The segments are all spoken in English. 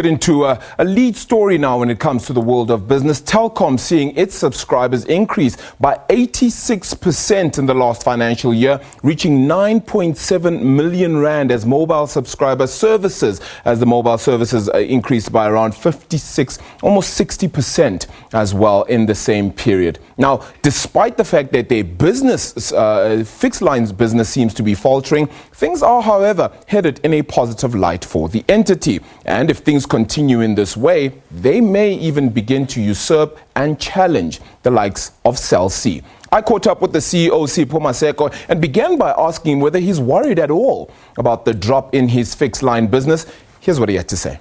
Into a lead story now when it comes to the world of business. Telkom seeing its subscribers increase by 86% in the last financial year, reaching 9.7 million rand as mobile subscriber services, as the mobile services increased by around 56, almost 60% as well in the same period. Now, despite the fact that their business, fixed lines business seems to be faltering, things are, however, headed in a positive light for the entity. And if things continue in this way, they may even begin to usurp and challenge the likes of Cell C. I caught up with the CEO, Sipho Maseko, and began by asking him whether he's worried at all about the drop in his fixed line business. Here's what he had to say.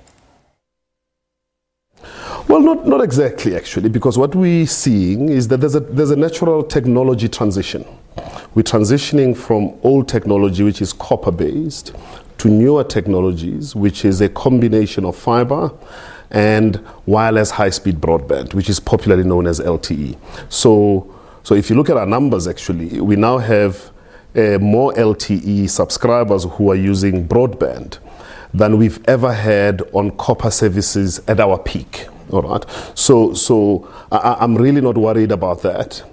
Well, not exactly, actually, because what we're seeing is that there's a natural technology transition. We're transitioning from old technology, which is copper-based, to newer technologies, which is a combination of fiber and wireless high-speed broadband, which is popularly known as LTE. So if you look at our numbers, actually, we now have more LTE subscribers who are using broadband than we've ever had on copper services at our peak. All right. So I'm really not worried about that.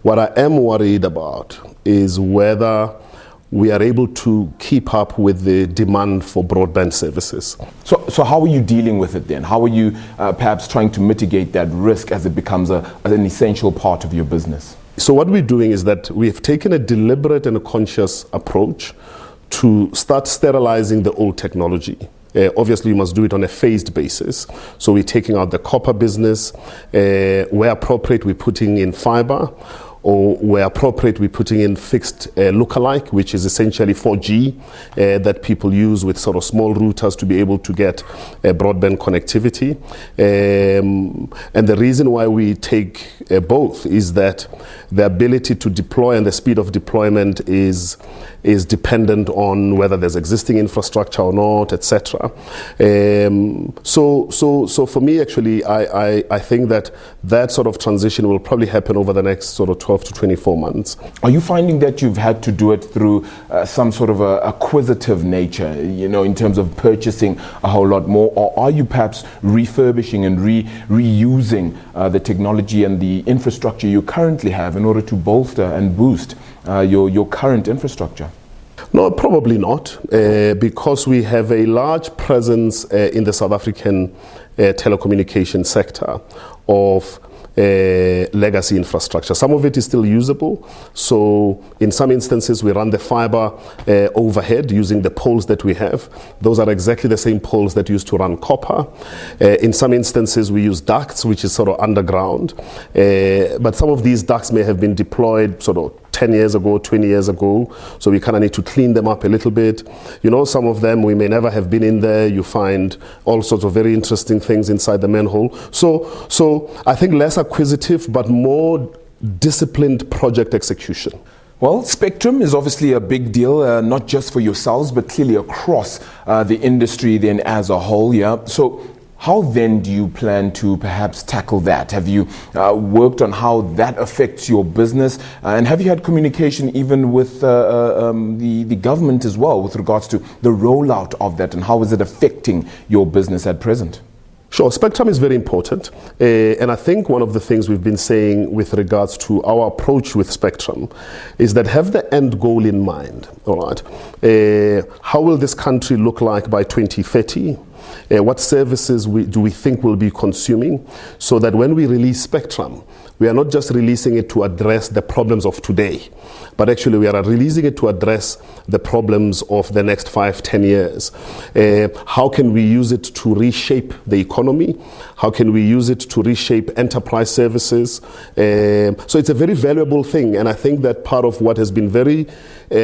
What I am worried about is whether we are able to keep up with the demand for broadband services. So how are you dealing with it then? How are you perhaps trying to mitigate that risk as it becomes an essential part of your business? So what we're doing is that we have taken a deliberate and a conscious approach to start sterilizing the old technology. Obviously, you must do it on a phased basis. So we're taking out the copper business. Where appropriate, we're putting in fiber. Or where appropriate, we're putting in fixed lookalike, which is essentially 4G that people use with sort of small routers to be able to get broadband connectivity. And the reason why we take both is that the ability to deploy and the speed of deployment is dependent on whether there's existing infrastructure or not, etc. So for me, actually, I think that sort of transition will probably happen over the next sort of 12 to 24 months. Are you finding that you've had to do it through some sort of a acquisitive nature, in terms of purchasing a whole lot more, or are you perhaps refurbishing and reusing the technology and the infrastructure you currently have in order to bolster and boost your current infrastructure? No, probably not, because we have a large presence in the South African telecommunication sector of legacy infrastructure. Some of it is still usable. So in some instances, we run the fiber overhead using the poles that we have. Those are exactly the same poles that used to run copper. In some instances, we use ducts, which is sort of underground. But some of these ducts may have been deployed sort of 10 years ago, 20 years ago. So we kind of need to clean them up a little bit. Some of them, we may never have been in there. You find all sorts of very interesting things inside the manhole. So I think less acquisitive, but more disciplined project execution. Well, spectrum is obviously a big deal, not just for yourselves, but clearly across the industry then as a whole, yeah? So how then do you plan to perhaps tackle that? Have you worked on how that affects your business? And have you had communication even with the government as well with regards to the rollout of that, and how is it affecting your business at present? Sure, spectrum is very important. And I think one of the things we've been saying with regards to our approach with spectrum is that have the end goal in mind, all right? How will this country look like by 2030? What services do we think we'll be consuming, so that when we release spectrum, we are not just releasing it to address the problems of today, but actually we are releasing it to address the problems of the next 5-10 years. How can we use it to reshape the economy? How can we use it to reshape enterprise services? So it's a very valuable thing, and I think that part of what has been very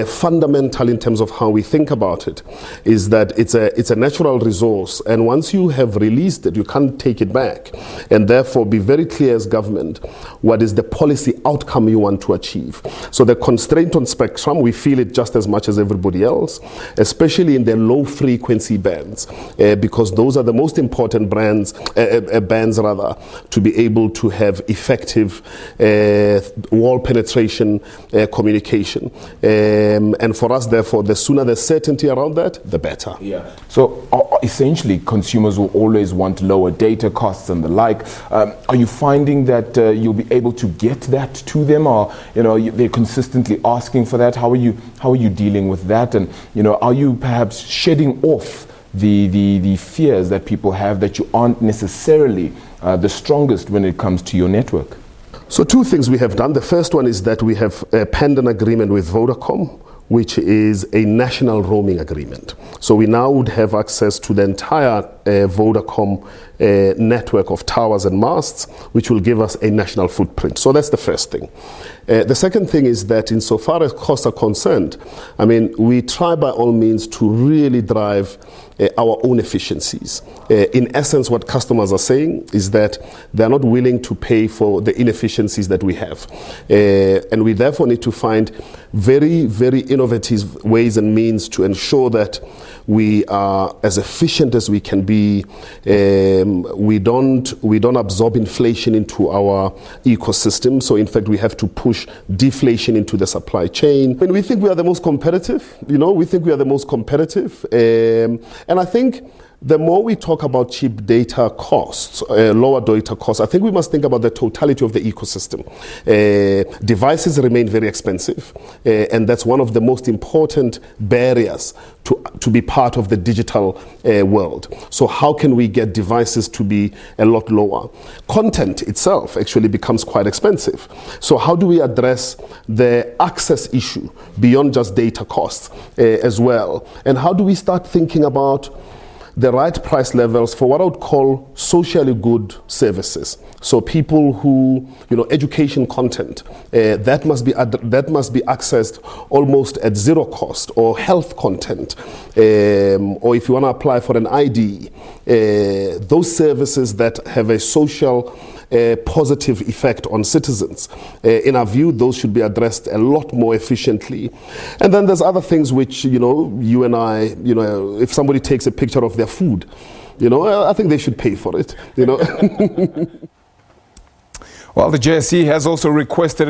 fundamental in terms of how we think about it is that it's a natural resource, and once you have released it, you can't take it back. And therefore, be very clear as government what is the policy outcome you want to achieve. So the constraint on spectrum, we feel it just as much as everybody else, especially in the low frequency bands, because those are the most important bands to be able to have effective wall penetration communication. And for us, therefore, the sooner the certainty around that, the better. Yeah. So essentially, consumers will always want lower data costs and the like. Are you finding that you'll be able to get that to them, or they're consistently asking for that? How are you dealing with that? And are you perhaps shedding off the fears that people have that you aren't necessarily the strongest when it comes to your network? So two things we have done. The first one is that we have penned an agreement with Vodacom, which is a national roaming agreement. So we now would have access to the entire Vodacom network of towers and masts, which will give us a national footprint. So that's the first thing. The second thing is that insofar as costs are concerned, we try by all means to really drive our own efficiencies. In essence, what customers are saying is that they're not willing to pay for the inefficiencies that we have. And we therefore need to find very, very innovative ways and means to ensure that we are as efficient as we can be. We don't absorb inflation into our ecosystem. So in fact, we have to push deflation into the supply chain. We think we are the most competitive. We think we are the most competitive. And I think the more we talk about cheap data costs, lower data costs, I think we must think about the totality of the ecosystem. Devices remain very expensive, and that's one of the most important barriers to be part of the digital world. So how can we get devices to be a lot lower? Content itself actually becomes quite expensive. So how do we address the access issue beyond just data costs as well? And how do we start thinking about the right price levels for what I would call socially good services? So people who, education content, that must be accessed almost at zero cost, or health content, or if you want to apply for an ID, those services that have a social positive effect on citizens. In our view, those should be addressed a lot more efficiently. And then there's other things which, you and I, if somebody takes a picture of their food, I think they should pay for it, Well, the JSE has also requested